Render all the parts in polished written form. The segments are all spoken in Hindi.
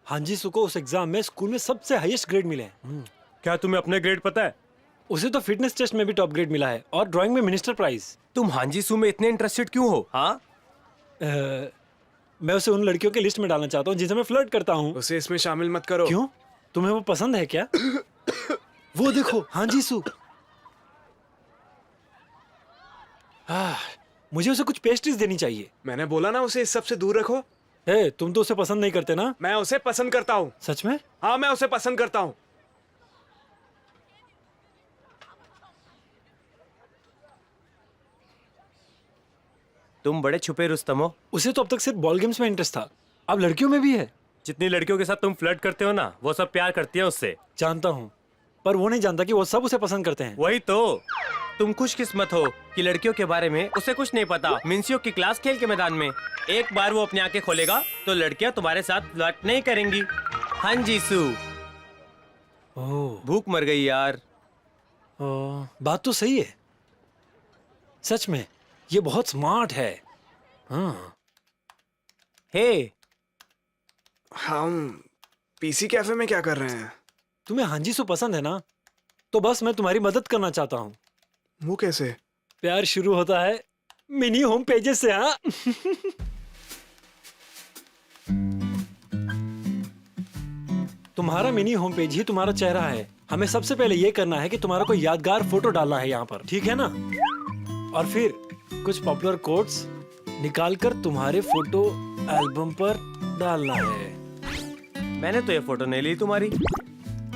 हांजीसू को उस एग्जाम में स्कूल में सबसे हाईएस्ट ग्रेड मिले हैं। क्या तुम्हें अपने ग्रेड पता है? उसे तो फिटनेस टेस्ट में भी टॉप ग्रेड मिला है और ड्राइंग में मिनिस्टर प्राइज। तुम हांजीसू में इतने इंटरेस्टेड क्यों हो? हाँ, मैं उसे उन लड़कियों के लिस्ट में डालना चाहता हूँ जिनसे मैं फ्लर्ट करता हूँ। उसे इसमें शामिल मत करो। क्यों? तुम्हें वो पसंद है क्या? वो देखो हांजीसू। मुझे उसे कुछ पेस्ट्रीज देनी चाहिए। मैंने बोला ना उसे इस सब से दूर रखो। तुम तो उसे पसंद नहीं करते ना? मैं उसे पसंद करता हूँ। सच में? हाँ, मैं उसे पसंद करता हूँ। तुम बड़े छुपे रुस्तम हो। उसे तो अब तक सिर्फ बॉल गेम्स में इंटरेस्ट था, अब लड़कियों में भी है। जितनी लड़कियों के साथ तुम फ्लर्ट करते हो ना, वो सब प्यार करती है उससे। जानता हूँ, पर वो नहीं जानता कि वो सब उसे पसंद करते हैं। वही तो, तुम खुशकिस्मत हो कि लड़कियों के बारे में उसे कुछ नहीं पता। मिंसियों की क्लास खेल के मैदान में एक बार वो अपनी आंखें खोलेगा तो लड़कियां तुम्हारे साथ फ्लर्ट नहीं करेंगी। हांजीसू, ओह, भूख मर गई यार। बात तो सही है। सच में ये बहुत स्मार्ट है। हाँ। हे, हम पीसी कैफे में क्या कर रहे हैं? तुम्हें हांजीसू पसंद है ना, तो बस मैं तुम्हारी मदद करना चाहता हूँ। वो कैसे? प्यार शुरू होता है मिनी होम पेजेस से। हाँ। तुम्हारा मिनी होम पेज ही तुम्हारा चेहरा है। हमें सबसे पहले ये करना है कि तुम्हारा कोई यादगार फोटो डालना है यहाँ पर, ठीक है ना? और फिर कुछ पॉपुलर कोट्स निकालकर तुम्हारे फोटो एल्बम पर डालना है। मैंने तो ये फोटो नहीं ली तुम्हारी।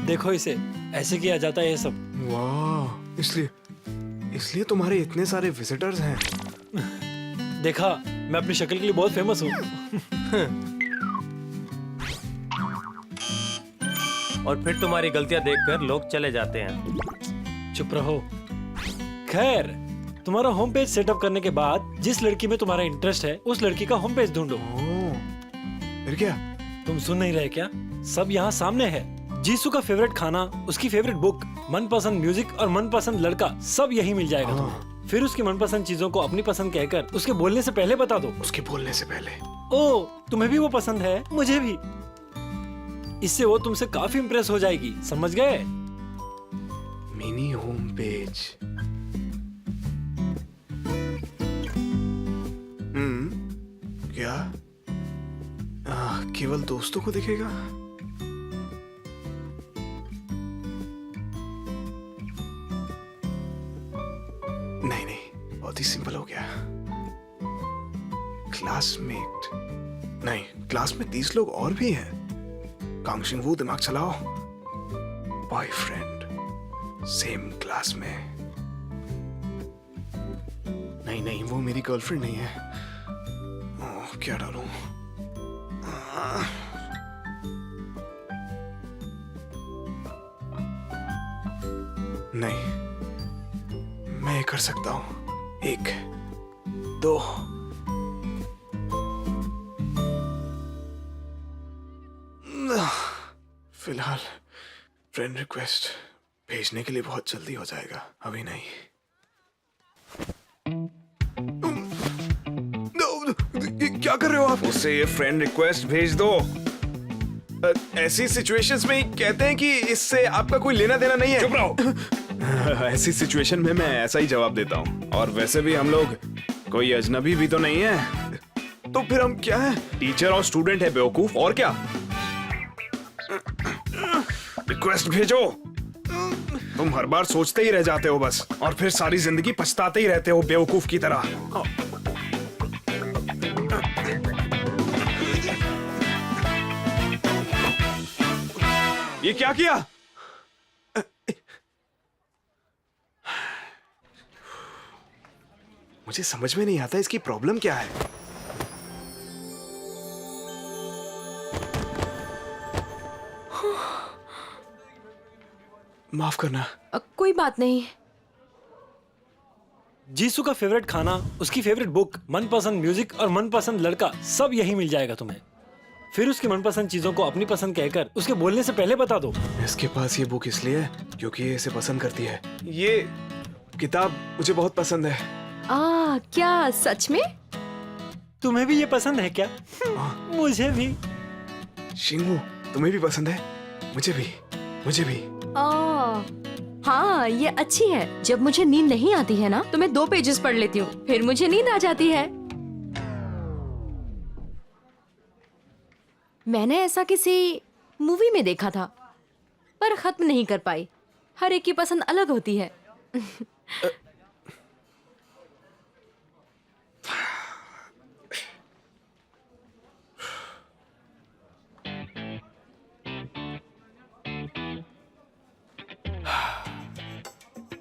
देखो इसे, ऐसे किया जाता है ये सब। वाह, इसलिए तुम्हारे इतने सारे विजिटर्स हैं। देखा, मैं अपनी शक्ल के लिए बहुत फेमस हूँ। और फिर तुम्हारी गलतियां देखकर लोग चले जाते हैं। चुप रहो। खैर, तुम्हारा होम पेज सेटअप करने के बाद जिस लड़की में तुम्हारा इंटरेस्ट है उस लड़की का होम पेज ढूंढो। फिर क्या? तुम सुन नहीं रहे क्या? सब यहाँ सामने है। जीसू का फेवरेट खाना, उसकी फेवरेट बुक, मनपसंद म्यूजिक और मनपसंद लड़का, सब यही मिल जाएगा तुम्हें। फिर उसकी मनपसंद चीजों को अपनी पसंद कहकर उसके बोलने से पहले बता दो। उसके बोलने से पहले। ओ, तुम्हें भी वो पसंद है? मुझे भी। इससे वो तुमसे काफी इम्प्रेस हो जाएगी, समझ गए? Mini home page. क्या केवल दोस्तों को दिखेगा? नहीं, बहुत ही सिंपल हो गया। क्लासमेट नहीं, क्लास में 30 लोग और भी हैं। कांगशिंग वू, दिमाग चलाओ। बॉयफ्रेंड सेम क्लास में। नहीं, वो मेरी गर्लफ्रेंड नहीं है। क्या डालूं? नहीं, मैं कर सकता हूं। 1 2 फिलहाल फ्रेंड रिक्वेस्ट भेजने के लिए बहुत जल्दी हो जाएगा, अभी नहीं। क्या कर रहे हो आप? उसे ये फ्रेंड रिक्वेस्ट भेज दो। ऐसी सिचुएशंस में कहते हैं कि इससे आपका कोई लेना देना नहीं है। चुप रहो। ऐसी सिचुएशन में मैं ऐसा ही जवाब देता हूँ। और वैसे भी हम लोग कोई अजनबी भी तो नहीं है, तो फिर हम क्या है? टीचर और स्टूडेंट है बेवकूफ, और क्या? रिक्वेस्ट भेजो। तुम हर बार सोचते ही रह जाते हो बस, और फिर सारी जिंदगी पछताते ही रहते हो बेवकूफ की तरह। ये क्या किया? मुझे समझ में नहीं आता इसकी प्रॉब्लम क्या है। माफ करना। कोई बात नहीं। जीसू का फेवरेट खाना, उसकी फेवरेट बुक, मनपसंद म्यूजिक और मनपसंद लड़का, सब यही मिल जाएगा तुम्हें। फिर उसकी मनपसंद चीजों को अपनी पसंद कहकर उसके बोलने से पहले बता दो। इसके पास ये बुक इसलिए है क्योंकि ये इसे पसंद करती है। ये किताब मुझे बहुत पसंद है। क्या सच में? तुम्हें भी ये पसंद है क्या? मुझे भी। शिंगू, तुम्हें भी पसंद है? मुझे भी, मुझे भी। हाँ, ये अच्छी है। जब मुझे नींद नहीं आती है ना, तो मैं 2 पेजेस पढ़ लेती हूँ, फिर मुझे नींद आ जाती है। मैंने ऐसा किसी मूवी में देखा था, पर खत्म नहीं कर पाई। हर एक की पसंद अलग होती है।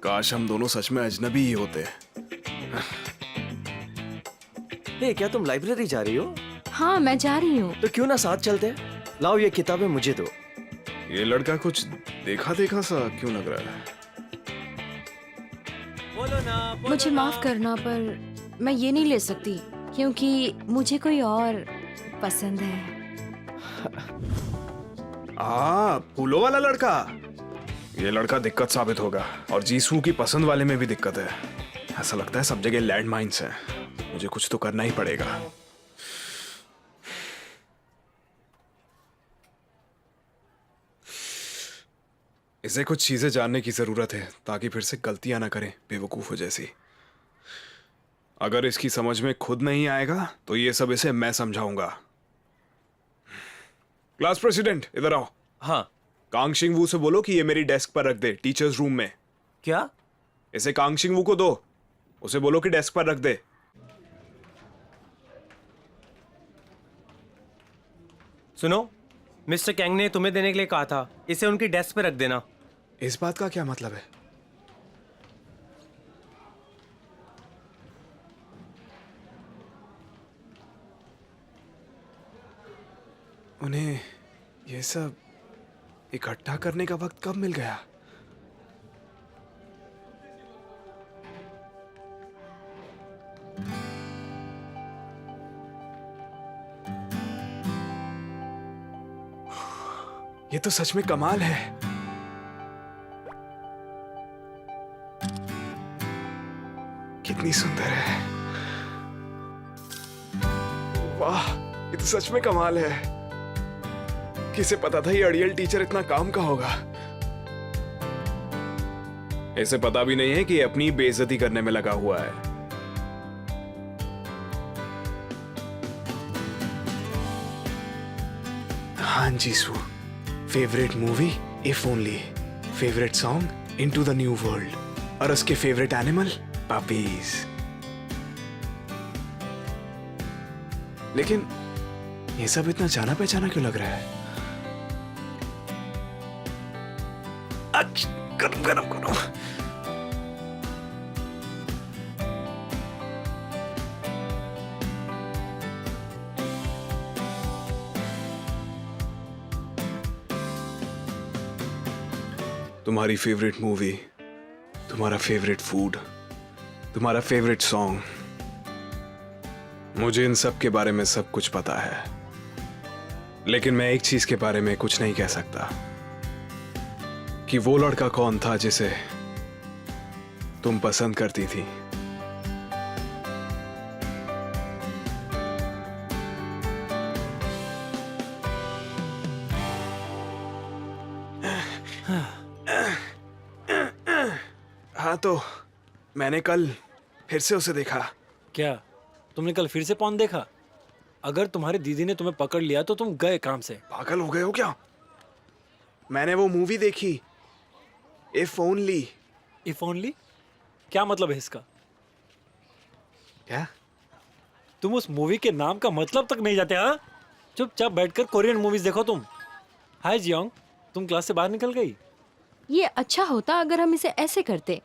काश हम दोनों सच में अजनबी ही होते। हे, क्या तुम लाइब्रेरी जा रही हो? हाँ, मैं जा रही हूँ। तो क्यों ना साथ चलते हैं? लाओ ये किताबें मुझे दो। ये लड़का कुछ देखा देखा सा क्यों लग रहा है? बोलो ना, बोलो मुझे ना। माफ करना, पर मैं ये नहीं ले सकती क्योंकि मुझे कोई और पसंद है। फूलों वाला लड़का। ये लड़का दिक्कत साबित होगा, और जीसू की पसंद वाले में भी दिक्कत है। ऐसा लगता है सब जगह लैंड माइन्स हैं। मुझे कुछ तो करना ही पड़ेगा। इसे कुछ चीजें जानने की जरूरत है ताकि फिर से गलतियां ना करे बेवकूफों जैसी। अगर इसकी समझ में खुद नहीं आएगा तो ये सब इसे मैं समझाऊंगा। क्लास प्रेसिडेंट, इधर आओ। हाँ, कांगशिंग वू से बोलो कि ये मेरी डेस्क पर रख दे, टीचर्स रूम में। क्या? इसे कांगशिंग वू को दो, उसे बोलो कि डेस्क पर रख दे। सुनो, मिस्टर कैंग ने तुम्हें देने के लिए कहा था, इसे उनकी डेस्क पे रख देना। इस बात का क्या मतलब है? उन्हें ये सब इकट्ठा करने का वक्त कब मिल गया? ये तो सच में कमाल है। कितनी सुंदर है। वाह, ये तो सच में कमाल है। किसे पता था ये अड़ियल टीचर इतना काम का होगा। इसे पता भी नहीं है कि ये अपनी बेइज्जती करने में लगा हुआ है। हाँ Jisshu, favourite movie if only, favourite song into the new world, और उसके फेवरेट एनिमल पपीज। लेकिन ये सब इतना जाना पहचाना क्यों लग रहा है? गरम गरम गरम। तुम्हारी फेवरेट मूवी, तुम्हारा फेवरेट फूड, तुम्हारा फेवरेट सॉन्ग, मुझे इन सब के बारे में सब कुछ पता है। लेकिन मैं एक चीज के बारे में कुछ नहीं कह सकता, कि वो लड़का कौन था जिसे तुम पसंद करती थी। हाँ, तो मैंने कल फिर से उसे देखा। क्या तुमने कल फिर से पॉन देखा? अगर तुम्हारी दीदी ने तुम्हें पकड़ लिया तो तुम गए काम से। पागल हो गए हो क्या? मैंने वो मूवी देखी, इफ ओनली। If only? क्या मतलब है इसका? क्या? तुम उस मूवी के नाम का मतलब तक नहीं जाते? हाँ, चुपचाप बैठकर कोरियन मूवीज देखो तुम। हाय जियोंग, तुम क्लास से बाहर निकल गई? ये अच्छा होता अगर हम इसे ऐसे करते।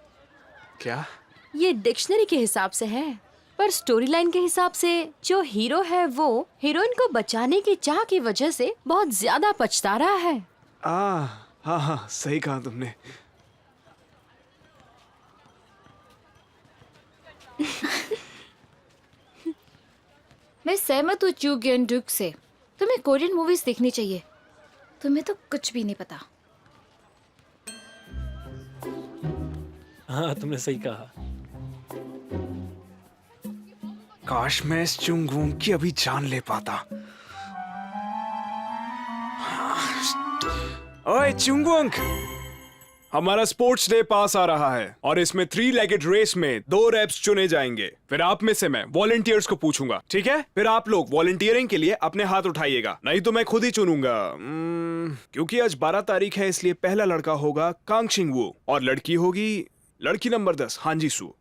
क्या? ये डिक्शनरी के हिसाब से है, पर स्टोरी लाइन के हिसाब से जो हीरो है वो हीरोइन को बचाने की चाह की वजह से बहुत ज्यादा पछता रहा है। हाँ हाँ, सही कहा तुमने। मैं सहमत हूँ चू ग्यन डुक से। तुम्हें कोरियन मूवीज देखनी चाहिए। तुम्हें तो कुछ भी नहीं पता। हाँ, तुमने सही कहा। काश मैं इस चुंगवूंग की अभी जान ले पाता। ओए चुंगुंग, हमारा स्पोर्ट्स डे पास आ रहा है और इसमें 3 लेगेड रेस में 2 रैप्स चुने जाएंगे। फिर आप में से मैं वॉलंटियर्स को पूछूंगा, ठीक है? फिर आप लोग वॉलंटियरिंग के लिए अपने हाथ उठाइएगा, नहीं तो मैं खुद ही चुनूंगा। क्योंकि आज 12 तारीख है, इसलिए पहला लड़का होगा कांगशिंग वू और लड़की होगी लड़की नंबर 10 हांजी सू।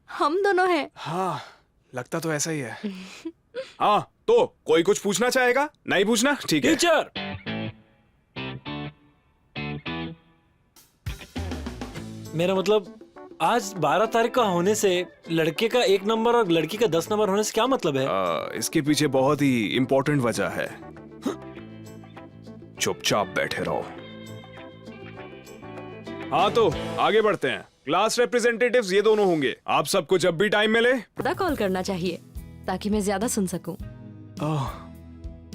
हम दोनों हैं। हाँ, लगता तो ऐसा ही है। हाँ, तो कोई कुछ पूछना चाहेगा? नहीं पूछना? ठीक है। टीचर, मेरा मतलब आज 12 तारीख का होने से लड़के का 1 नंबर और लड़की का 10 नंबर होने से क्या मतलब है? इसके पीछे बहुत ही इंपॉर्टेंट वजह है। चुपचाप बैठे रहो। हाँ, तो आगे बढ़ते हैं। क्लास रिप्रेजेंटेटिव्स ये दोनों होंगे। आप सबको जब भी टाइम मिले ज्यादा कॉल करना चाहिए ताकि मैं ज्यादा सुन सकूं। ओह,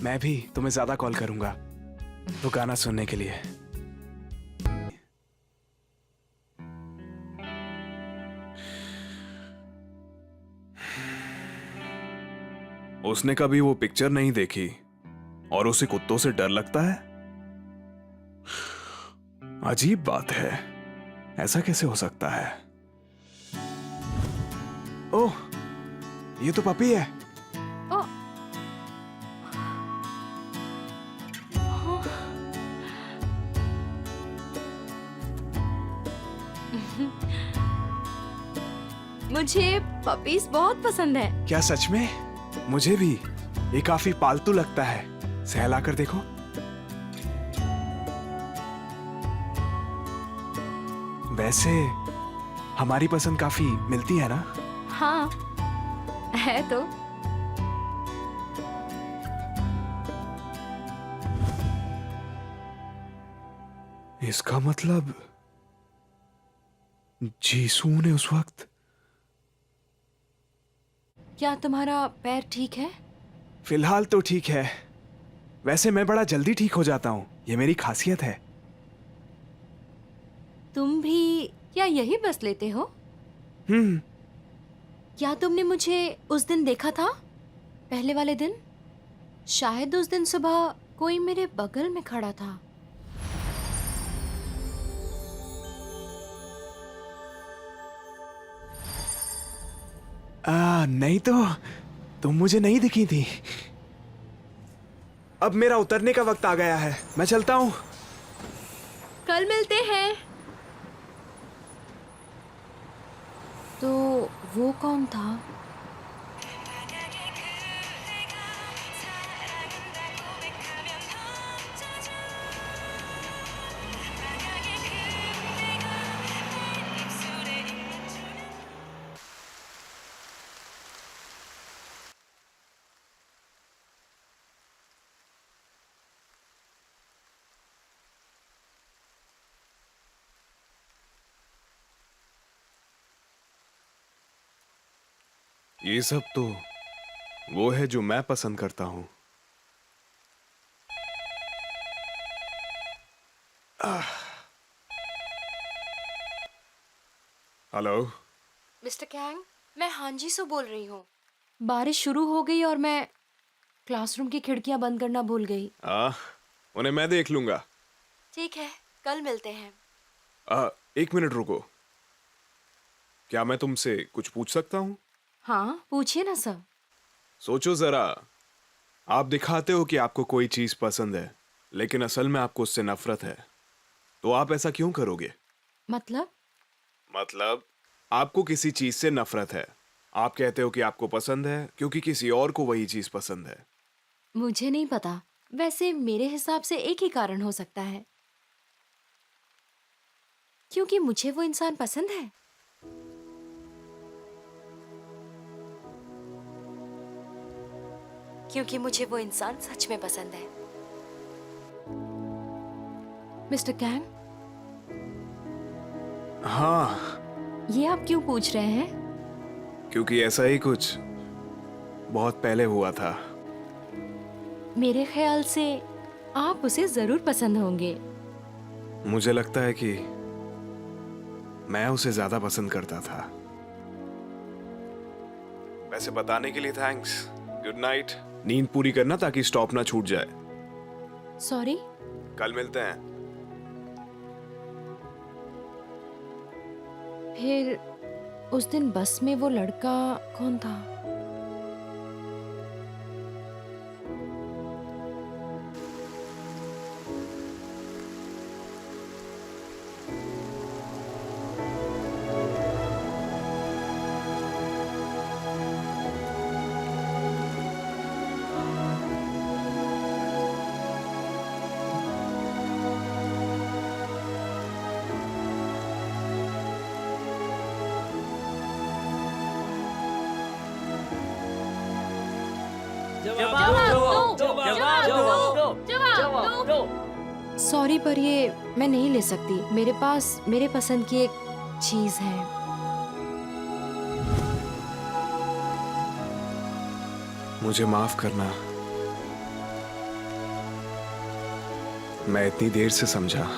मैं भी तुम्हें ज्यादा कॉल करूंगा तो गाना सुनने के लिए। उसने कभी वो पिक्चर नहीं देखी और उसे कुत्तों से डर लगता है। अजीब बात है, ऐसा कैसे हो सकता है? ओह, ये तो पपी है। मुझे पपीज बहुत पसंद है। क्या सच में? मुझे भी। ये काफी पालतू लगता है। सहला कर देखो। वैसे हमारी पसंद काफी मिलती है ना? हाँ, है तो। इसका मतलब जीसू ने उस वक्त। क्या तुम्हारा पैर ठीक है? फिलहाल तो ठीक है। वैसे मैं बड़ा जल्दी ठीक हो जाता हूँ, ये मेरी खासियत है। तुम भी क्या यही बस लेते हो? हम्म। क्या तुमने मुझे उस दिन देखा था? पहले वाले दिन? शायद उस दिन सुबह कोई मेरे बगल में खड़ा था। नहीं तो तुम मुझे नहीं दिखी थी। अब मेरा उतरने का वक्त आ गया है, मैं चलता हूँ। कल मिलते हैं। तो वो कौन था? ये सब तो वो है जो मैं पसंद करता हूँ। हेलो मिस्टर कैंग, मैं हांजी से बोल रही हूँ। बारिश शुरू हो गई और मैं क्लासरूम की खिड़कियां बंद करना भूल गई। उन्हें मैं देख लूंगा। ठीक है, कल मिलते हैं। 1 मिनट रुको। क्या मैं तुमसे कुछ पूछ सकता हूँ? हाँ, पूछिए ना सर। सोचो जरा, आप दिखाते हो कि आपको कोई चीज पसंद है, लेकिन असल में आपको उससे नफरत है। तो आप ऐसा क्यों करोगे? मतलब आपको किसी चीज से नफरत है। आप कहते हो कि आपको पसंद है क्योंकि किसी और को वही चीज पसंद है। मुझे नहीं पता। वैसे मेरे हिसाब से एक ही कारण हो सकता है, क्योंकि मुझे वो इंसान पसंद है। क्योंकि मुझे वो इंसान सच में पसंद है। मिस्टर कैंग, हाँ, ये आप क्यों पूछ रहे हैं? क्योंकि ऐसा ही कुछ बहुत पहले हुआ था। मेरे ख्याल से आप उसे जरूर पसंद होंगे। मुझे लगता है कि मैं उसे ज्यादा पसंद करता था। वैसे बताने के लिए थैंक्स। Good night. नींद पूरी करना ताकि स्टॉप ना छूट जाए। सॉरी, कल मिलते हैं। फिर उस दिन बस में वो लड़का कौन था? सॉरी पर ये मैं नहीं ले सकती। मेरे पास मेरे पसंद की एक चीज है। मुझे माफ करना, मैं इतनी देर से समझा।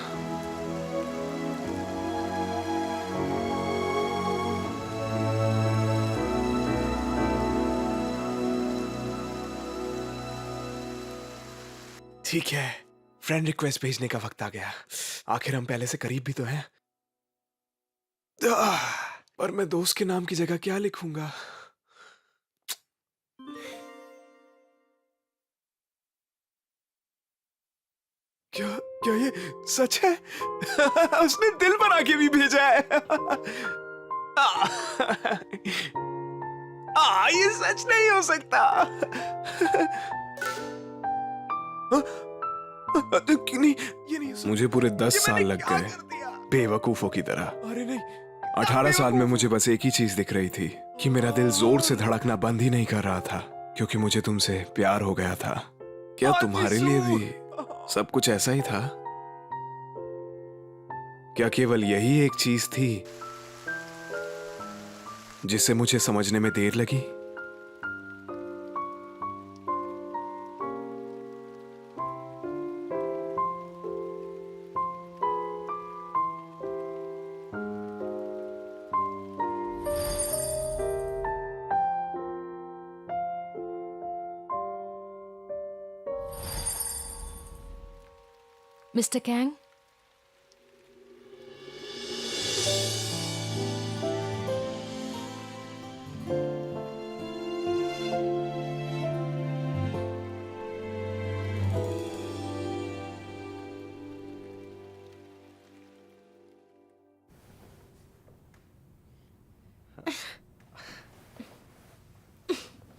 ठीक है, फ्रेंड रिक्वेस्ट भेजने का वक्त आ गया। आखिर हम पहले से करीब भी तो हैं। पर मैं दोस्त के नाम की जगह क्या लिखूंगा? क्या क्या ये सच है? उसने दिल बना के भी भेजा है। ये सच नहीं हो सकता। क्यों नहीं, ये नहीं मुझे पूरे 10 साल लग गए बेवकूफों की तरह। अरे नहीं, 18 साल में मुझे बस एक ही चीज दिख रही थी कि मेरा दिल जोर से धड़कना बंद ही नहीं कर रहा था, क्योंकि मुझे तुमसे प्यार हो गया था। क्या तुम्हारे लिए भी सब कुछ ऐसा ही था? क्या केवल यही एक चीज थी जिसे मुझे समझने में देर लगी? मिस्टर कैंग,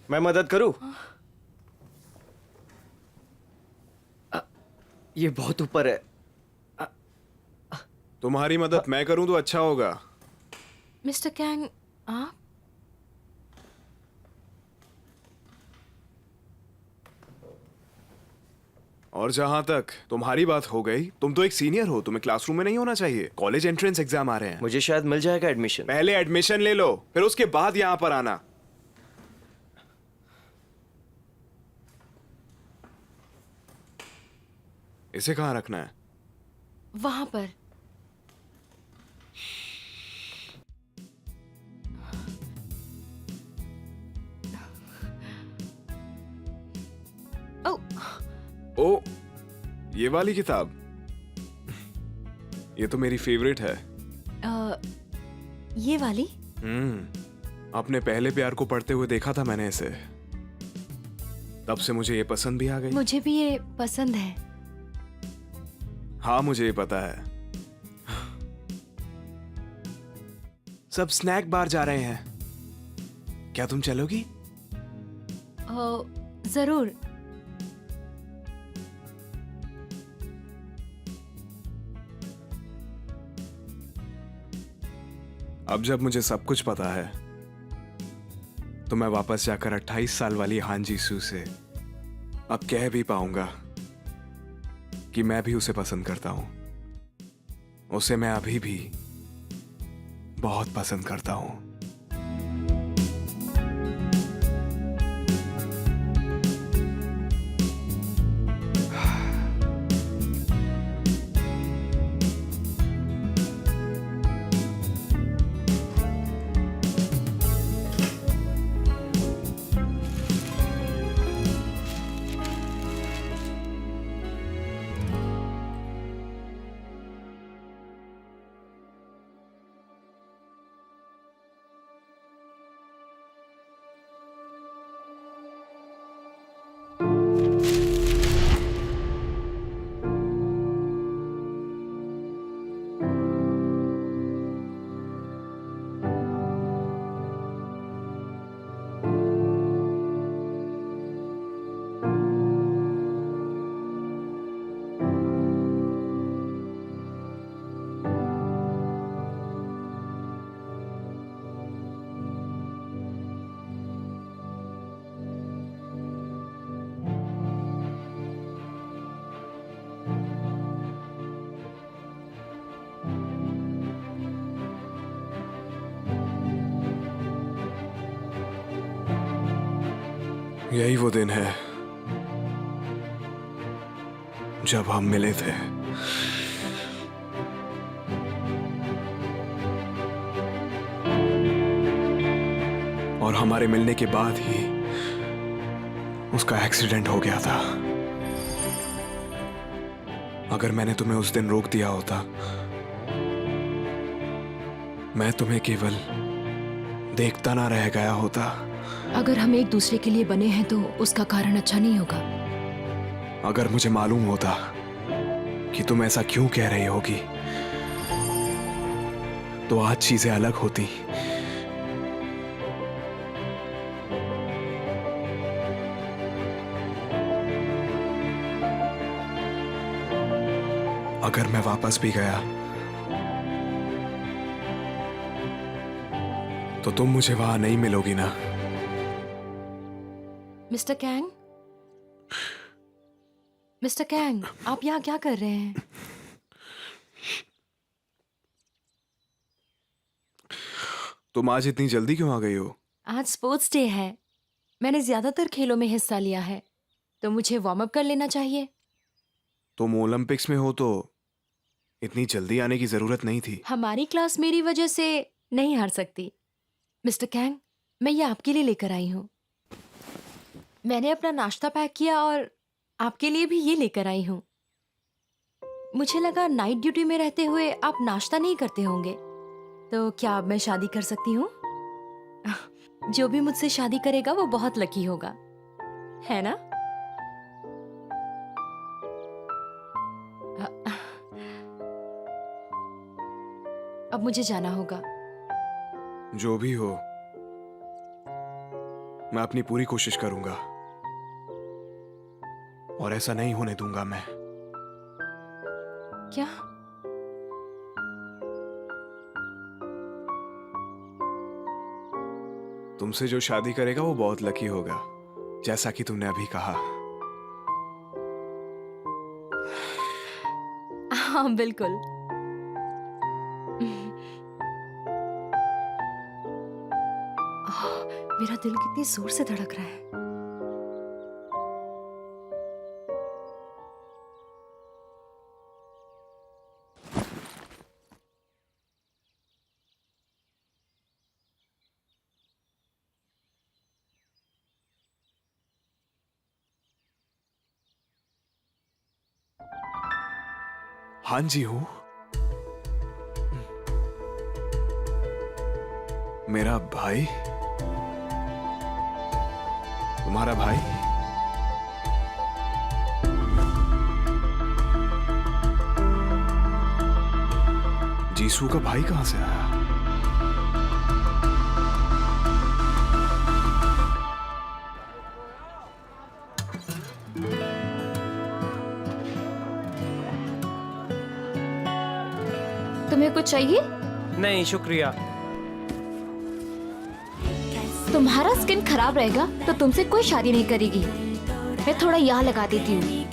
मैं मदद करूं? ये बहुत ऊपर है। तुम्हारी मदद मैं करूं तो अच्छा होगा। मिस्टर कैंग, आप और जहां तक तुम्हारी बात हो गई, तुम तो एक सीनियर हो, तुम्हें क्लासरूम में नहीं होना चाहिए। कॉलेज एंट्रेंस एग्जाम आ रहे हैं। मुझे शायद मिल जाएगा एडमिशन। पहले एडमिशन ले लो, फिर उसके बाद यहां पर आना। इसे कहां रखना है? वहां पर। ओ, ये वाली किताब, ये तो मेरी फेवरेट है। ये वाली? अपने पहले प्यार को पढ़ते हुए देखा था मैंने इसे, तब से मुझे ये पसंद भी आ गई। मुझे भी ये पसंद है। हाँ, मुझे ये पता है। सब स्नैक बार जा रहे हैं, क्या तुम चलोगी? जरूर। अब जब मुझे सब कुछ पता है, तो मैं वापस जाकर 28 साल वाली हान जीसू से अब कह भी पाऊंगा कि मैं भी उसे पसंद करता हूं। उसे मैं अभी भी बहुत पसंद करता हूं। यही वो दिन है जब हम मिले थे। और हमारे मिलने के बाद ही उसका एक्सीडेंट हो गया था। अगर मैंने तुम्हें उस दिन रोक दिया होता, मैं तुम्हें केवल देखता ना रह गया होता। अगर हम एक दूसरे के लिए बने हैं तो उसका कारण अच्छा नहीं होगा। अगर मुझे मालूम होता कि तुम ऐसा क्यों कह रही होगी, तो आज चीजें अलग होती। अगर मैं वापस भी गया तो तुम मुझे वहां नहीं मिलोगी ना। मिस्टर कैंग, मिस्टर कैंग, आप यहाँ क्या कर रहे हैं? तुम आज इतनी जल्दी क्यों आ गई हो? आज स्पोर्ट्स डे है। मैंने ज्यादातर खेलों में हिस्सा लिया है, तो मुझे वार्म अप कर लेना चाहिए। तुम ओलंपिक्स में हो तो इतनी जल्दी आने की जरूरत नहीं थी। हमारी क्लास मेरी वजह से नहीं हार सकती। मिस्टर कैंग, मैं ये आपके लिए लेकर आई हूँ। मैंने अपना नाश्ता पैक किया और आपके लिए भी ये लेकर आई हूँ। मुझे लगा नाइट ड्यूटी में रहते हुए आप नाश्ता नहीं करते होंगे, तो क्या अब मैं शादी कर सकती हूँ? जो भी मुझसे शादी करेगा वो बहुत लकी होगा, है ना? अब मुझे जाना होगा। जो भी हो, मैं अपनी पूरी कोशिश करूंगा और ऐसा नहीं होने दूंगा मैं। क्या? तुमसे जो शादी करेगा वो बहुत लकी होगा, जैसा कि तुमने अभी कहा। हाँ, बिल्कुल। मेरा दिल कितनी जोर से धड़क रहा है। हाँ जी हूं। मेरा भाई? तुम्हारा भाई? जीसू का भाई कहां से आया? तुम्हें कुछ चाहिए? नहीं शुक्रिया। तुम्हारा स्किन खराब रहेगा तो तुमसे कोई शादी नहीं करेगी। मैं थोड़ा यहाँ लगा देती हूँ।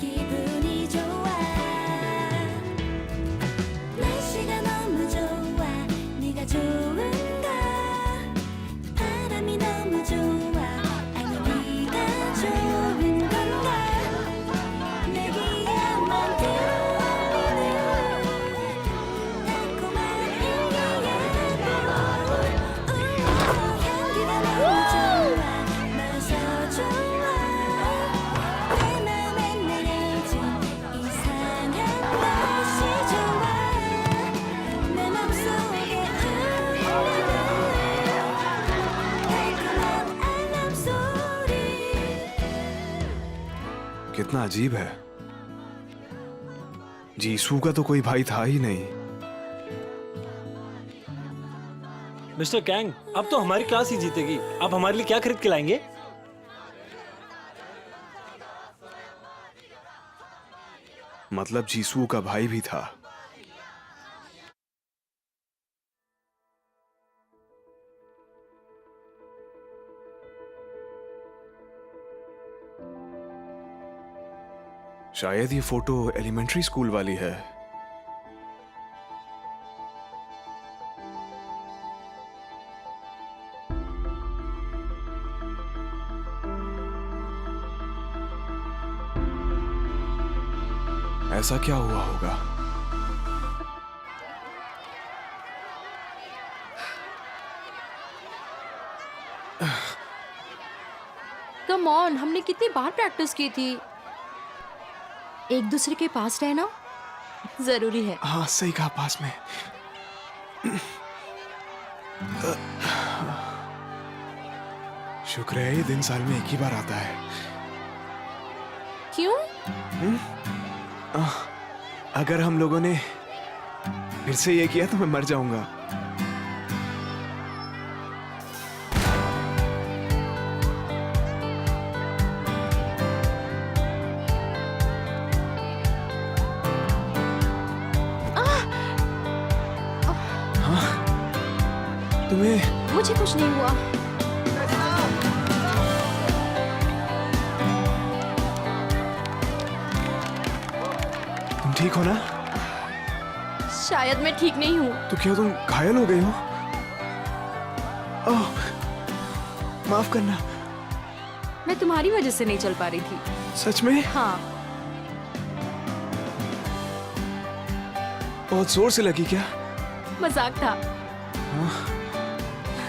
कितना अजीब है, जीसू का तो कोई भाई था ही नहीं। मिस्टर कैंग, अब तो हमारी क्लास ही जीतेगी। आप हमारे लिए क्या खरीद के लाएंगे? मतलब जीसू का भाई भी था। शायद ये फोटो एलिमेंट्री स्कूल वाली है। ऐसा क्या हुआ होगा? कम ऑन, हमने कितनी बार प्रैक्टिस की थी। एक दूसरे के पास रहना जरूरी है। हाँ सही कहा, पास में। शुक्र है ये दिन साल में एक ही बार आता है। क्यों? अगर हम लोगों ने फिर से ये किया तो मैं मर जाऊंगा। तुम्हें मुझे कुछ नहीं हुआ। तुम ठीक हो ना? शायद मैं ठीक नहीं हूँ। तो क्या तुम घायल हो गई हो? ओह, माफ करना। मैं तुम्हारी वजह से नहीं चल पा रही थी। सच में? हाँ। बहुत जोर से लगी क्या? मजाक था।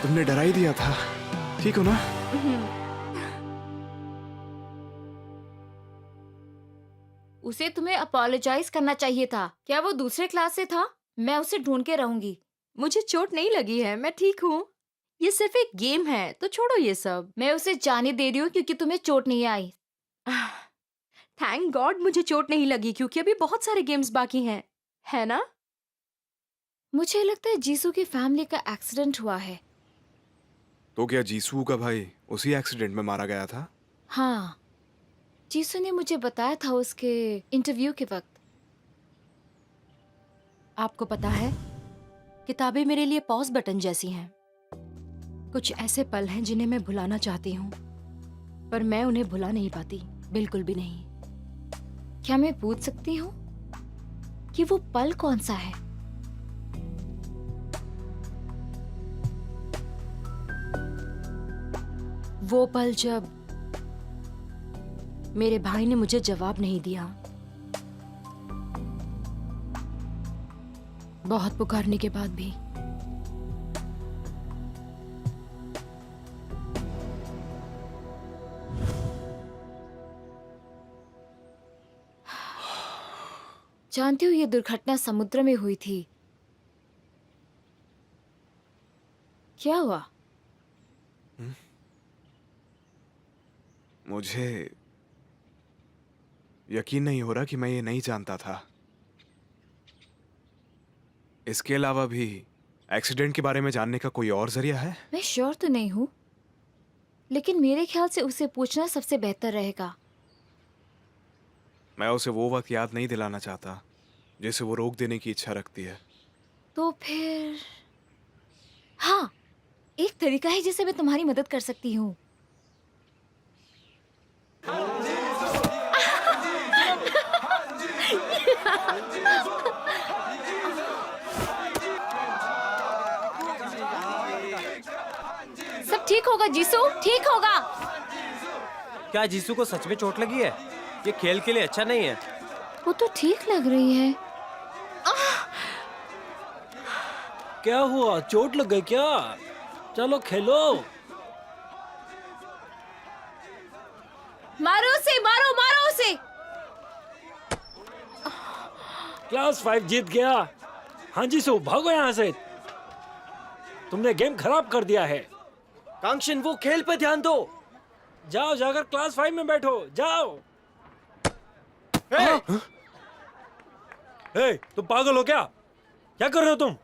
तुमने डरा ही दिया था। ठीक हो ना? उसे तुम्हें अपोलोजाइज करना चाहिए था। क्या वो दूसरे क्लास से था? मैं उसे ढूंढ के रहूंगी। मुझे चोट नहीं लगी है, मैं ठीक हूँ। ये सिर्फ एक गेम है, तो छोड़ो ये सब। मैं उसे जाने दे रही हूँ क्योंकि तुम्हें चोट नहीं आई। थैंक गॉड मुझे चोट नहीं लगी, क्योंकि अभी बहुत सारे गेम्स बाकी हैं, है ना? मुझे लगता है जीसू की फैमिली का एक्सीडेंट हुआ है। तो क्या जीसू का भाई उसी एक्सीडेंट में मारा गया था? हाँ, जीसू ने मुझे बताया था उसके इंटरव्यू के वक्त। आपको पता है, किताबें मेरे लिए पॉज बटन जैसी हैं। कुछ ऐसे पल हैं जिन्हें मैं भुलाना चाहती हूँ, पर मैं उन्हें भुला नहीं पाती, बिल्कुल भी नहीं। क्या मैं पूछ सकती हूँ कि वो पल कौन सा है? वो पल जब मेरे भाई ने मुझे जवाब नहीं दिया। बहुत पुकारने के बाद भी। जानती हूँ ये दुर्घटना समुद्र में हुई थी। क्या हुआ? मुझे यकीन नहीं हो रहा कि मैं ये नहीं जानता था। इसके अलावा भी एक्सीडेंट के बारे में जानने का कोई और जरिया है? मैं श्योर तो नहीं हूँ, लेकिन मेरे ख्याल से उसे पूछना सबसे बेहतर रहेगा। मैं उसे वो वक्त याद नहीं दिलाना चाहता जिसे वो रोक देने की इच्छा रखती है। तो फिर हाँ, एक तरीका है जिससे मैं तुम्हारी मदद कर सकती हूँ। सब ठीक होगा जीसू, ठीक होगा। क्या जीसू को सच में चोट लगी है? ये खेल के लिए अच्छा नहीं है। वो तो ठीक लग रही है। क्या हुआ, चोट लग गई क्या? चलो खेलो। मारो उसे, मारो मारो उसे। क्लास 5 जीत गया। हाँ जी सो, भागो यहाँ से। तुमने गेम खराब कर दिया है। कांक्षन, वो खेल पे ध्यान दो। जाओ, जाकर क्लास 5 में बैठो, जाओ। हे, तुम पागल हो क्या? क्या कर रहे हो तुम?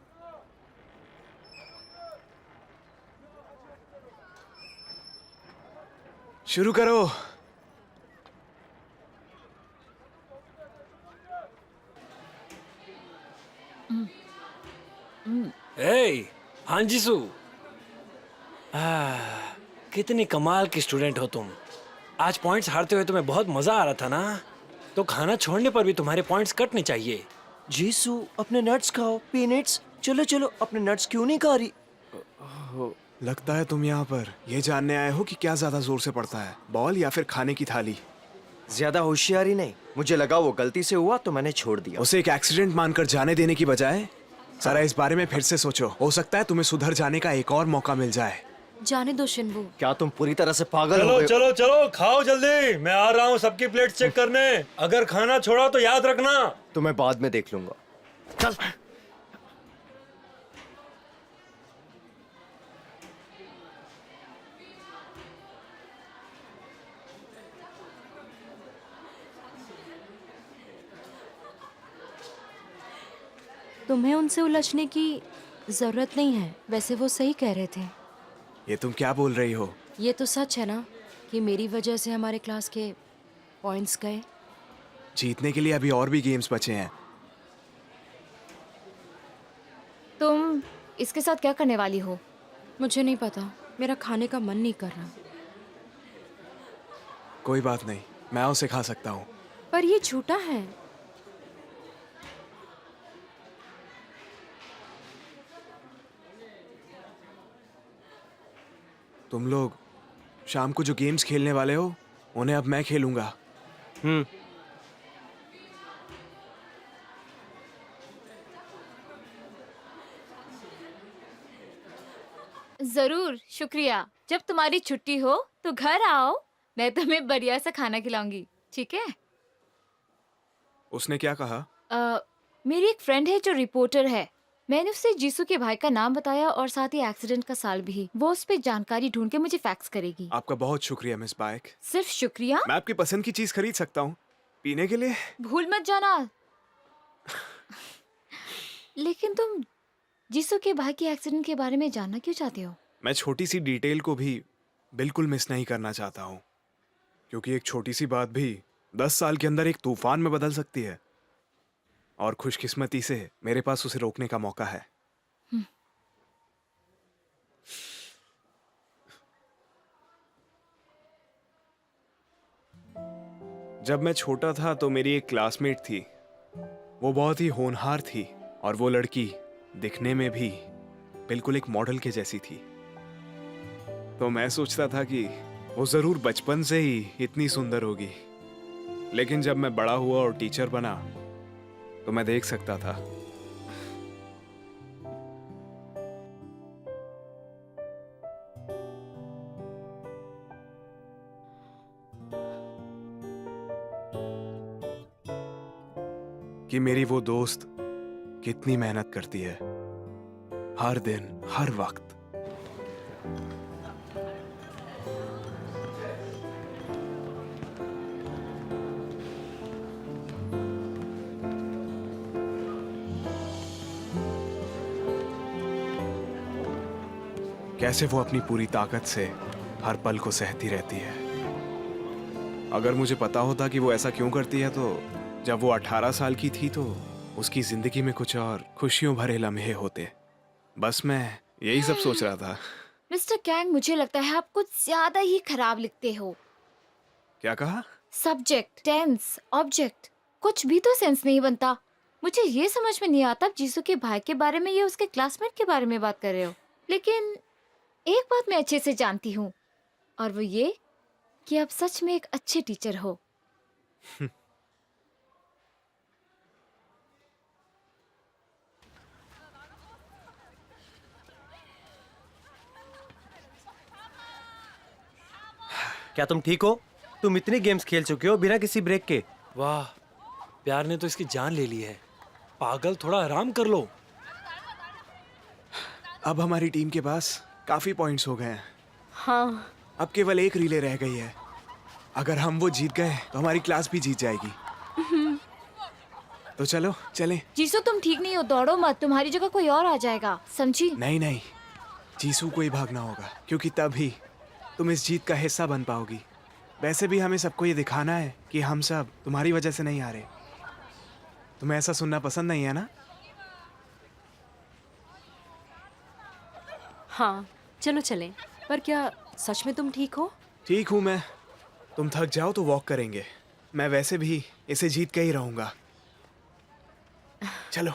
शुरू करो। हे, हाँ जी सू। कितनी कमाल की स्टूडेंट हो तुम। आज पॉइंट्स हारते हुए तुम्हें बहुत मजा आ रहा था ना? तो खाना छोड़ने पर भी तुम्हारे पॉइंट्स कटने चाहिए। जीसू, अपने नट्स खाओ, पीनट्स। चलो चलो, अपने नट्स क्यों नहीं खा रही? लगता है तुम यहाँ पर ये जानने आए हो कि क्या ज्यादा जोर से पड़ता है, बॉल या फिर खाने की थाली। ज्यादा होशियारी नहीं, मुझे लगा वो गलती से हुआ तो मैंने छोड़ दिया। उसे एक एक्सीडेंट मानकर जाने देने की बजाय सारा इस बारे में फिर से सोचो। हो सकता है तुम्हें सुधर जाने का एक और मौका मिल जाए। जाने दो शिनवू। क्या तुम पूरी तरह से पागल हो चलो गए? चलो चलो, खाओ जल्दी, मैं आ रहा हूँ सबकी प्लेट चेक करने। अगर खाना छोड़ा तो याद रखना। तुम्हें बाद में देख लूंगा। चल। तुम्हें उनसे उलझने की जरूरत नहीं है। वैसे वो सही कह रहे थे। ये तुम क्या बोल रही हो? ये तो सच है ना कि मेरी वजह से हमारे क्लास के पॉइंट्स गए। जीतने के लिए अभी और भी गेम्स बचे हैं। तुम इसके साथ क्या करने वाली हो? मुझे नहीं पता, मेरा खाने का मन नहीं कर रहा। कोई बात नहीं, मैं उसे खा सकता हूँ। पर ये झूठा है। तुम लोग शाम को जो गेम्स खेलने वाले हो उन्हें अब मैं खेलूंगा। जरूर, शुक्रिया। जब तुम्हारी छुट्टी हो तो घर आओ, मैं तुम्हें बढ़िया सा खाना खिलाऊंगी, ठीक है? उसने क्या कहा? मेरी एक फ्रेंड है जो रिपोर्टर है। मैंने उससे जीसू के भाई का नाम बताया और साथ ही एक्सीडेंट का साल भी। वो उस पे जानकारी ढूंढ के मुझे फैक्स करेगी। आपका बहुत शुक्रिया मिस बाइक। सिर्फ शुक्रिया? मैं आपकी पसंद की चीज खरीद सकता हूँ पीने के लिए। भूल मत जाना। लेकिन तुम जीसू के भाई के एक्सीडेंट के बारे में जानना क्यों चाहते हो? मैं छोटी सी डिटेल को भी बिल्कुल मिस नहीं करना चाहता हूँ, क्योंकि एक छोटी सी बात भी 10 साल के अंदर एक तूफान में बदल सकती है। और खुशकिस्मती से मेरे पास उसे रोकने का मौका है। जब मैं छोटा था तो मेरी एक क्लासमेट थी। वो बहुत ही होनहार थी और वो लड़की दिखने में भी बिल्कुल एक मॉडल के जैसी थी। तो मैं सोचता था कि वो जरूर बचपन से ही इतनी सुंदर होगी। लेकिन जब मैं बड़ा हुआ और टीचर बना तो मैं देख सकता था। कि मेरी वो दोस्त कितनी मेहनत करती है, हर दिन हर वक्त। कैसे वो अपनी पूरी ताकत से हर पल को सहती रहती है। अगर मुझे पता होता कि वो ऐसा क्यों करती है तो जब वो 18 साल की थी तो उसकी जिंदगी में कुछ और खुशियों भरे लम्हे होते। बस मैं यही सब सोच रहा था। मिस्टर कैंग, मुझे लगता है आप कुछ ज्यादा ही खराब लिखते हो। क्या कहा? सब्जेक्ट, टेंस, ऑब्जेक्ट, कुछ भी तो सेंस नहीं बनता। मुझे ये समझ में नहीं आता, जीसू के भाई के बारे में या उसके क्लासमेट के बारे में बात कर रहे हो। लेकिन एक बात मैं अच्छे से जानती हूँ, और वो ये कि आप सच में एक अच्छे टीचर हो। क्या तुम ठीक हो? तुम इतनी गेम्स खेल चुके हो बिना किसी ब्रेक के। वाह, प्यार ने तो इसकी जान ले ली है। पागल, थोड़ा आराम कर लो। अब हमारी टीम के पास काफी पॉइंट्स हो गए हैं। हाँ, अब केवल एक रिले रह गई है। अगर हम वो जीत गए तो हमारी क्लास भी जीत जाएगी। तो चलो चलें। जीसू, तुम ठीक नहीं हो, दौड़ो मत, तुम्हारी जगह कोई और आ जाएगा, समझी? नहीं नहीं, जीसू को ही भागना होगा, क्योंकि तभी तुम इस जीत का हिस्सा बन पाओगी। वैसे भी हमें सबको ये दिखाना है कि हम सब तुम्हारी वजह से नहीं हारे। तुम्हें ऐसा सुनना पसंद नहीं है ना? हाँ, चलो चलें। पर क्या सच में तुम ठीक हो? ठीक हूं मैं। तुम थक जाओ तो वॉक करेंगे। मैं वैसे भी इसे जीत के ही रहूंगा। चलो।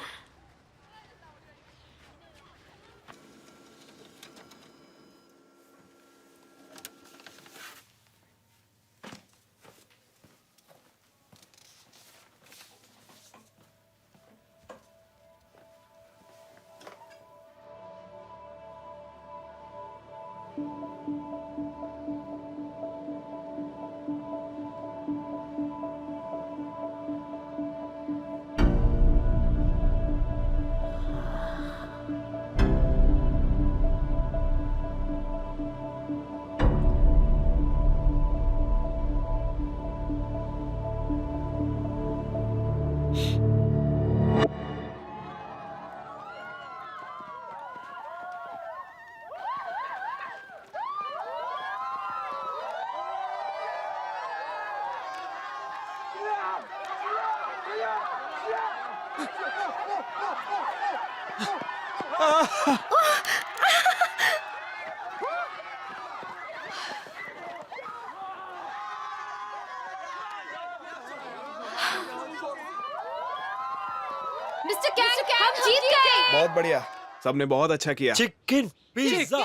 मिस्टर कैंग, हम जीत गए। बहुत बढ़िया, सबने बहुत अच्छा किया। Chicken pizza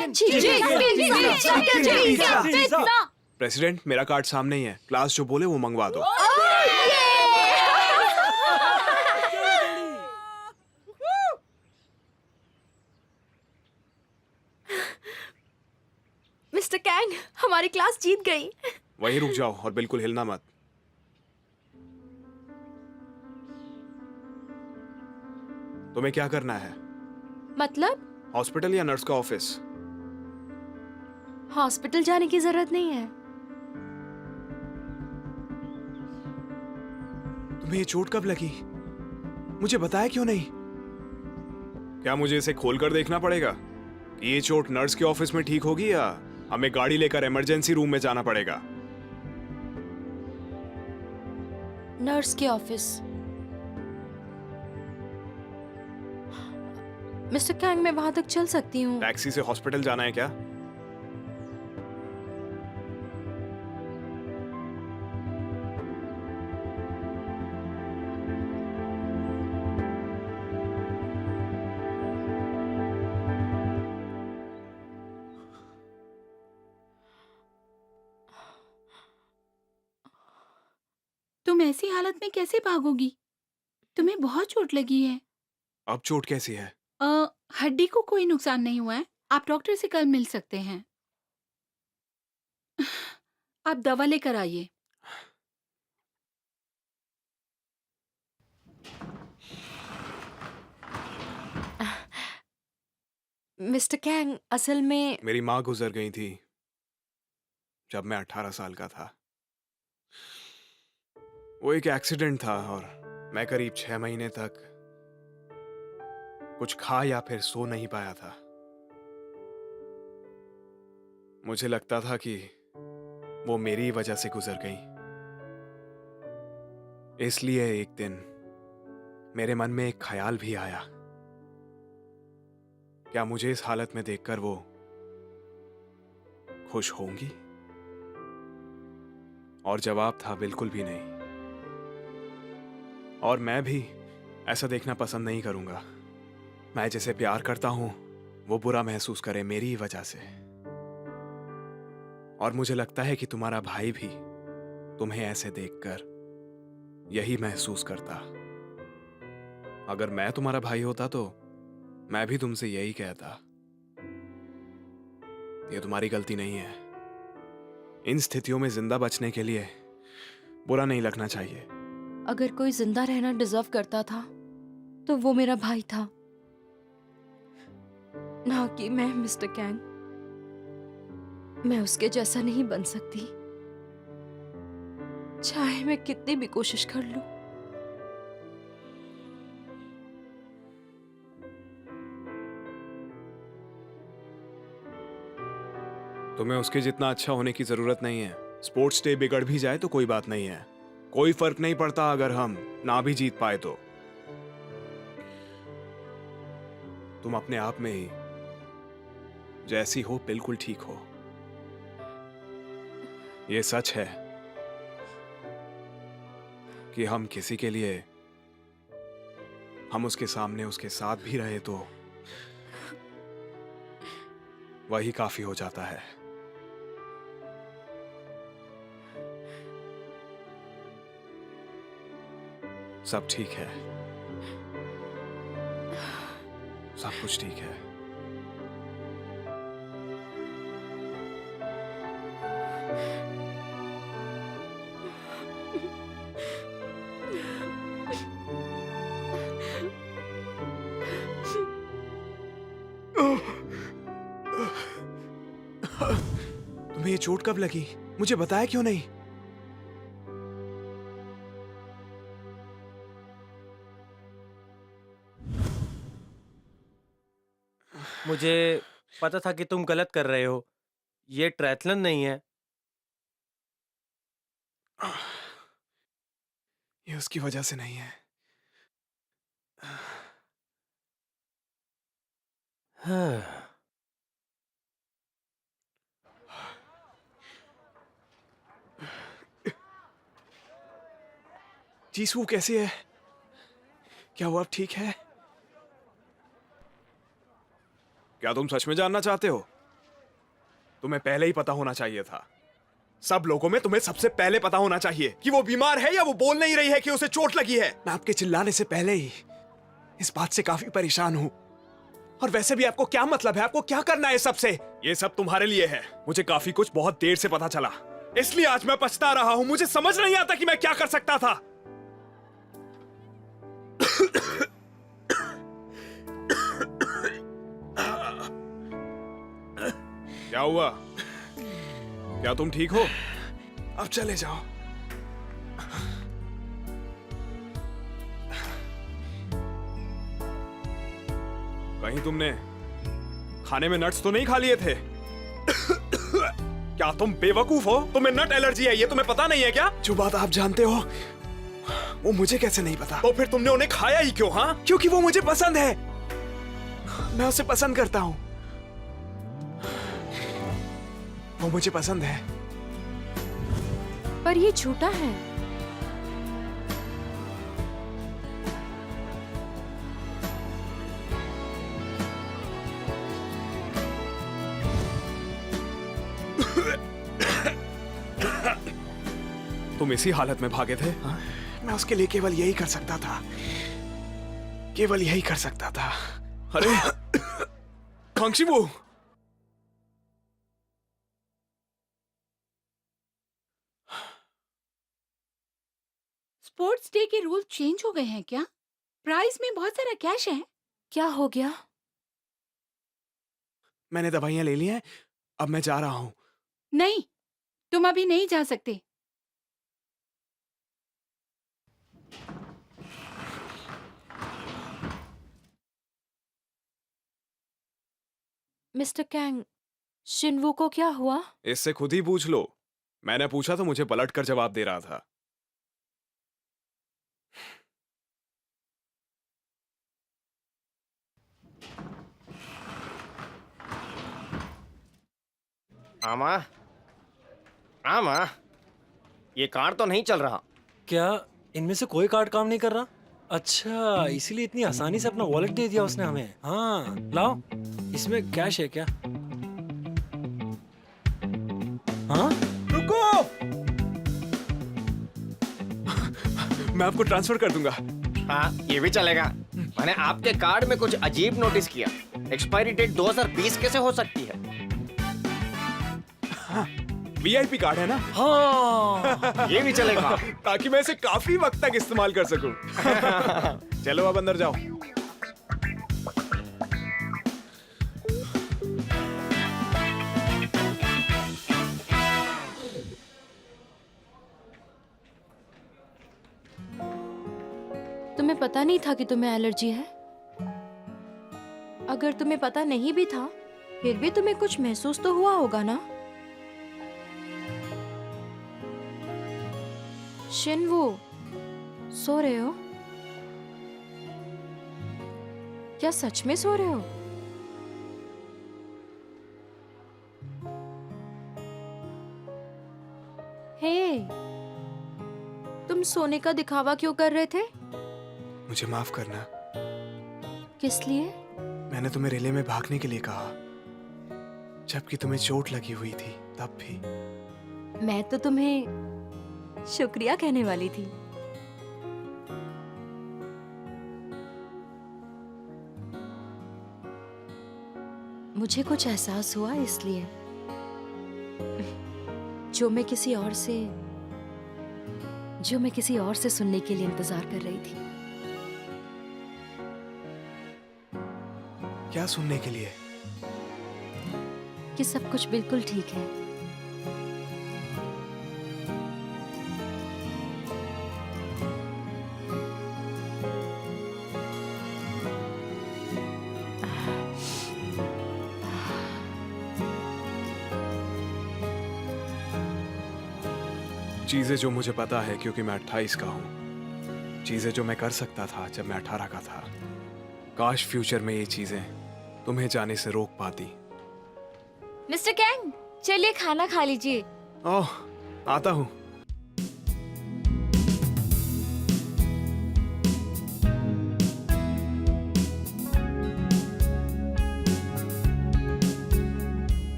pizza. प्रेसिडेंट, मेरा कार्ड सामने ही है, क्लास जो बोले वो मंगवा दो। मिस्टर कैंग, हमारी क्लास जीत गई। वहीं रुक जाओ और बिल्कुल हिलना मत। तुम्हें क्या करना है? मतलब हॉस्पिटल या नर्स का ऑफिस? हॉस्पिटल जाने की जरूरत नहीं है। तुम्हें ये चोट कब लगी? मुझे बताया क्यों नहीं? क्या मुझे इसे खोलकर देखना पड़ेगा कि ये चोट नर्स के ऑफिस में ठीक होगी या हमें गाड़ी लेकर इमरजेंसी रूम में जाना पड़ेगा? नर्स के ऑफिस। मिस्टर कैंग, मैं वहां तक चल सकती हूँ। टैक्सी से हॉस्पिटल जाना है क्या? तुम ऐसी हालत में कैसे भागोगी? तुम्हें बहुत चोट लगी है। अब चोट कैसी है? हड्डी को कोई नुकसान नहीं हुआ है। आप डॉक्टर से कल मिल सकते हैं। आप दवा लेकर आइए। मिस्टर कैंग, असल में मेरी माँ गुजर गई थी जब मैं 18 साल का था। वो एक एक्सीडेंट था और मैं करीब 6 महीने तक कुछ खा या फिर सो नहीं पाया था। मुझे लगता था कि वो मेरी वजह से गुजर गई। इसलिए एक दिन मेरे मन में एक ख्याल भी आया, क्या मुझे इस हालत में देखकर वो खुश होंगी? और जवाब था बिल्कुल भी नहीं। और मैं भी ऐसा देखना पसंद नहीं करूंगा। मैं जिसे प्यार करता हूं वो बुरा महसूस करे मेरी ही वजह से। और मुझे लगता है कि तुम्हारा भाई भी तुम्हें ऐसे देखकर यही महसूस करता। अगर मैं तुम्हारा भाई होता तो मैं भी तुमसे यही कहता। ये तुम्हारी गलती नहीं है। इन स्थितियों में जिंदा बचने के लिए बुरा नहीं लगना चाहिए। अगर कोई जिंदा रहना डिजर्व करता था तो वो मेरा भाई था, ना कि मैं। मिस्टर कैंग, मैं उसके जैसा नहीं बन सकती, चाहे मैं कितनी भी कोशिश कर लूं। तुम्हें उसके जितना अच्छा होने की जरूरत नहीं है। स्पोर्ट्स डे बिगड़ भी जाए तो कोई बात नहीं है। कोई फर्क नहीं पड़ता अगर हम ना भी जीत पाए तो। तुम अपने आप में ही जैसी हो बिल्कुल ठीक हो। ये सच है कि हम किसी के लिए हम उसके सामने उसके साथ भी रहे तो वही काफी हो जाता है। सब ठीक है, सब कुछ ठीक है। तुम्हें ये चोट कब लगी? मुझे बताया क्यों नहीं? मुझे पता था कि तुम गलत कर रहे हो। ये ट्रायथलन नहीं है। उसकी वजह से नहीं है। जीसू कैसी है? क्या वो अब ठीक है? क्या तुम सच में जानना चाहते हो? तुम्हें पहले ही पता होना चाहिए था। सब लोगों में तुम्हें सबसे पहले पता होना चाहिए कि वो बीमार है या वो बोल नहीं रही है कि उसे चोट लगी है। मैं आपके चिल्लाने से पहले ही इस बात से काफी परेशान हूं। और वैसे भी आपको क्या मतलब है? आपको क्या करना है सबसे? ये सब तुम्हारे लिए है। मुझे काफी कुछ बहुत देर से पता चला, इसलिए आज मैं पछता रहा हूं। मुझे समझ नहीं आता कि मैं क्या कर सकता था। क्या हुआ? क्या तुम ठीक हो? अब चले जाओ। कहीं तुमने खाने में नट्स तो नहीं खा लिए थे? क्या तुम बेवकूफ हो? तुम्हें नट एलर्जी है, ये तुम्हें पता नहीं है क्या? जो बात आप जानते हो वो मुझे कैसे नहीं पता? तो फिर तुमने उन्हें खाया ही क्यों? हाँ, क्योंकि वो मुझे पसंद है। मैं उसे पसंद करता हूं। वो मुझे पसंद है। पर ये झूठा है। तुम इसी हालत में भागे थे? हाँ? मैं उसके लिए केवल यही कर सकता था। केवल यही कर सकता था। अरे कांक्षीबू, स्पोर्ट्स डे के रूल चेंज हो गए हैं क्या? प्राइज में बहुत सारा कैश है। क्या हो गया? मैंने दवाइयां ले ली हैं, अब मैं जा रहा हूं। नहीं, तुम अभी नहीं जा सकते। मिस्टर कैंग, शिनवू को क्या हुआ? इससे खुद ही पूछ लो। मैंने पूछा तो मुझे पलट कर जवाब दे रहा था। आमा, आमा, ये कार तो नहीं चल रहा। क्या इनमें से कोई कार्ड काम नहीं कर रहा? अच्छा, इसीलिए इतनी आसानी से अपना वॉलेट दे दिया उसने हमें। हाँ, लाओ, इसमें कैश है क्या? हाँ? रुको, मैं आपको ट्रांसफर कर दूंगा। हाँ, ये भी चलेगा। मैंने आपके कार्ड में कुछ अजीब नोटिस किया। एक्सपायरी डेट 2020 कैसे हो सकती है? वीआईपी कार्ड है ना? हाँ। ये भी चलेगा। ताकि मैं इसे काफी वक्त तक इस्तेमाल कर सकूं। चलो अब अंदर जाओ। तुम्हें पता नहीं था कि तुम्हें एलर्जी है? अगर तुम्हें पता नहीं भी था, फिर भी तुम्हें कुछ महसूस तो हुआ होगा ना? शिनवू, सो रहे हो? क्या सच में सो रहे हो? हे, तुम सोने का दिखावा क्यों कर रहे थे? मुझे माफ करना। किस लिए? मैंने तुम्हें रिले में भागने के लिए कहा, जबकि तुम्हें चोट लगी हुई थी तब भी। मैं तो तुम्हें शुक्रिया कहने वाली थी। मुझे कुछ एहसास हुआ इसलिए, जो मैं किसी और से सुनने के लिए इंतजार कर रही थी। क्या सुनने के लिए? कि सब कुछ बिल्कुल ठीक है। चीजें जो मुझे पता है क्योंकि मैं 28 का हूं। चीजें जो मैं कर सकता था जब मैं 18 का था, काश फ्यूचर में ये चीजें तुम्हें जाने से रोक पाती। मिस्टर कैंग, चलिए खाना खा लीजिए। ओह, आता हूँ।